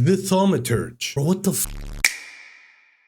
The Thaumaturge. Bro, what the f?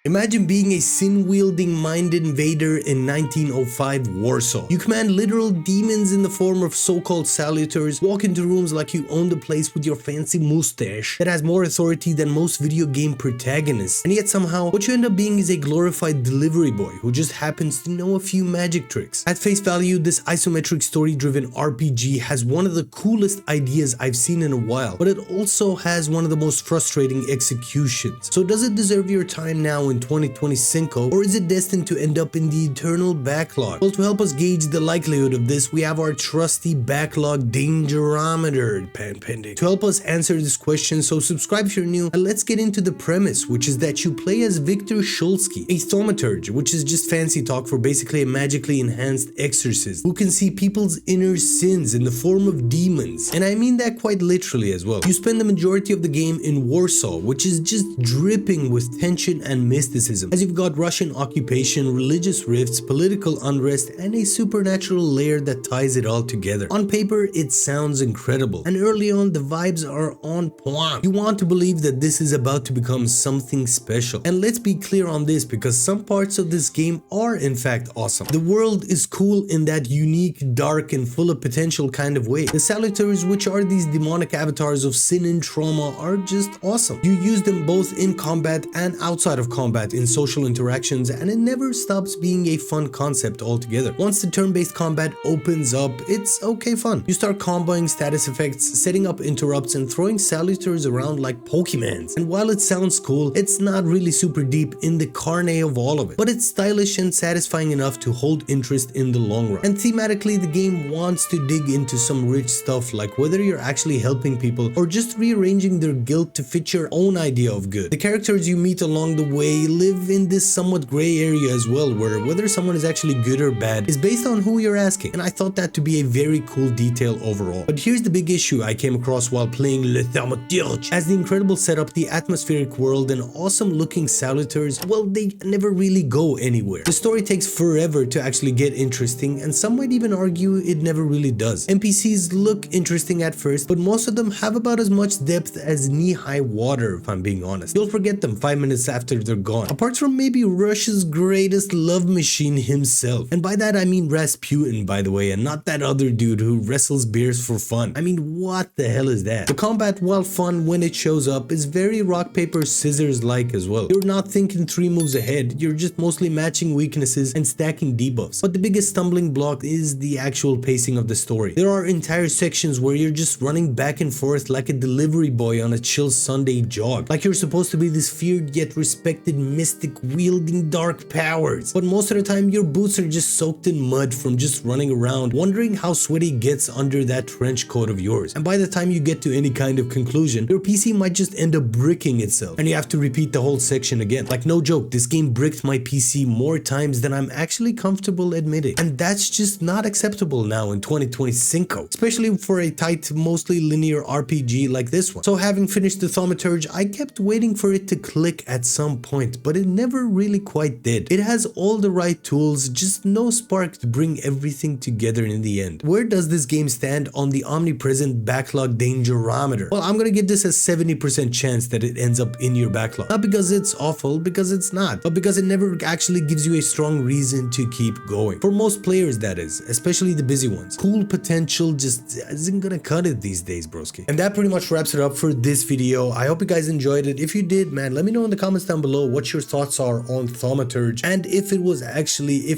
Imagine being a sin-wielding mind invader in 1905 Warsaw. You command literal demons in the form of so-called salutors, walk into rooms like you own the place with your fancy mustache that has more authority than most video game protagonists, and yet somehow what you end up being is a glorified delivery boy who just happens to know a few magic tricks. At face value, this isometric story-driven RPG has one of the coolest ideas I've seen in a while, but it also has one of the most frustrating executions. So does it deserve your time now in 2025, or is it destined to end up in the eternal backlog? Well, to help us gauge the likelihood of this, we have our trusty backlog dangerometer pending. To help us answer this question, so subscribe if you're new, and let's get into the premise, which is that you play as Victor Shulsky, a thaumaturge, which is just fancy talk for basically a magically enhanced exorcist who can see people's inner sins in the form of demons, and I mean that quite literally as well. You spend the majority of the game in Warsaw, which is just dripping with tension and mysticism, as you've got Russian occupation, religious rifts, political unrest, and a supernatural layer that ties it all together. On paper, it sounds incredible, and early on the vibes are on point. You want to believe that this is about to become something special, and let's be clear on this, because some parts of this game are in fact awesome. The world is cool in that unique, dark, and full of potential kind of way. The salutors, which are these demonic avatars of sin and trauma, are just awesome. You use them both in combat and outside of combat in social interactions, and it never stops being a fun concept altogether. Once the turn-based combat opens up, it's okay fun. You start comboing status effects, setting up interrupts, and throwing salutors around like Pokemons. And while it sounds cool, it's not really super deep in the carne of all of it, but it's stylish and satisfying enough to hold interest in the long run. And thematically, the game wants to dig into some rich stuff, like whether you're actually helping people or just rearranging their guilt to fit your own idea of good. The characters you meet along the way live in this somewhat gray area as well, where whether someone is actually good or bad is based on who you're asking, and I thought that to be a very cool detail overall. But here's the big issue I came across while playing Le Thaumaturge. As the incredible setup, the atmospheric world, and awesome looking salutors, well, they never really go anywhere. The story takes forever to actually get interesting, and some might even argue it never really does. NPCs look interesting at first, but most of them have about as much depth as knee-high water, if I'm being honest. You'll forget them 5 minutes after they're gone. Apart from maybe Russia's greatest love machine himself. And by that I mean Rasputin, by the way, and not that other dude who wrestles bears for fun. I mean, what the hell is that? The combat, while fun when it shows up, is very rock, paper, scissors like as well. You're not thinking 3 moves ahead, you're just mostly matching weaknesses and stacking debuffs. But the biggest stumbling block is the actual pacing of the story. There are entire sections where you're just running back and forth like a delivery boy on a chill Sunday jog. Like you're supposed to be this feared yet respected mystic wielding dark powers, but most of the time your boots are just soaked in mud from just running around, wondering how sweaty it gets under that trench coat of yours. And by the time you get to any kind of conclusion, your PC might just end up bricking itself, and you have to repeat the whole section again. Like, no joke, this game bricked my PC more times than I'm actually comfortable admitting, and that's just not acceptable now in 2025, especially for a tight, mostly linear RPG like this one. So having finished the Thaumaturge, I kept waiting for it to click at some point, but it never really quite did. It has all the right tools, just no spark to bring everything together in the end. Where does this game stand on the omnipresent backlog dangerometer? Well, I'm gonna give this a 70% chance that it ends up in your backlog. Not because it's awful, because it's not, but because it never actually gives you a strong reason to keep going. For most players, that is, especially the busy ones. Cool potential just isn't gonna cut it these days, broski. And that pretty much wraps it up for this video. I hope you guys enjoyed it. If you did, man, let me know in the comments down below what your thoughts are on Thaumaturge, and if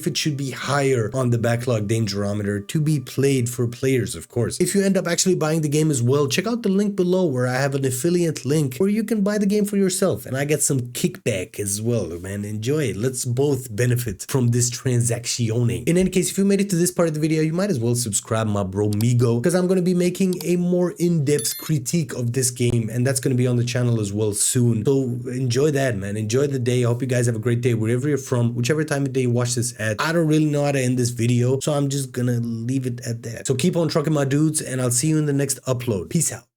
it should be higher on the backlog dangerometer to be played for players, of course. If you end up actually buying the game as well, check out the link below where I have an affiliate link where you can buy the game for yourself, and I get some kickback as well, man. Enjoy it. Let's both benefit from this transactioning. In any case, if you made it to this part of the video, you might as well subscribe, my bro migo, because I'm going to be making a more in-depth critique of this game, and that's going to be on the channel as well soon. So enjoy that, man. Enjoy the day. I hope you guys have a great day wherever you're from, whichever time of day you watch this at. I don't really know how to end this video, so I'm just gonna leave it at that. So keep on trucking, my dudes, and I'll see you in the next upload. Peace out.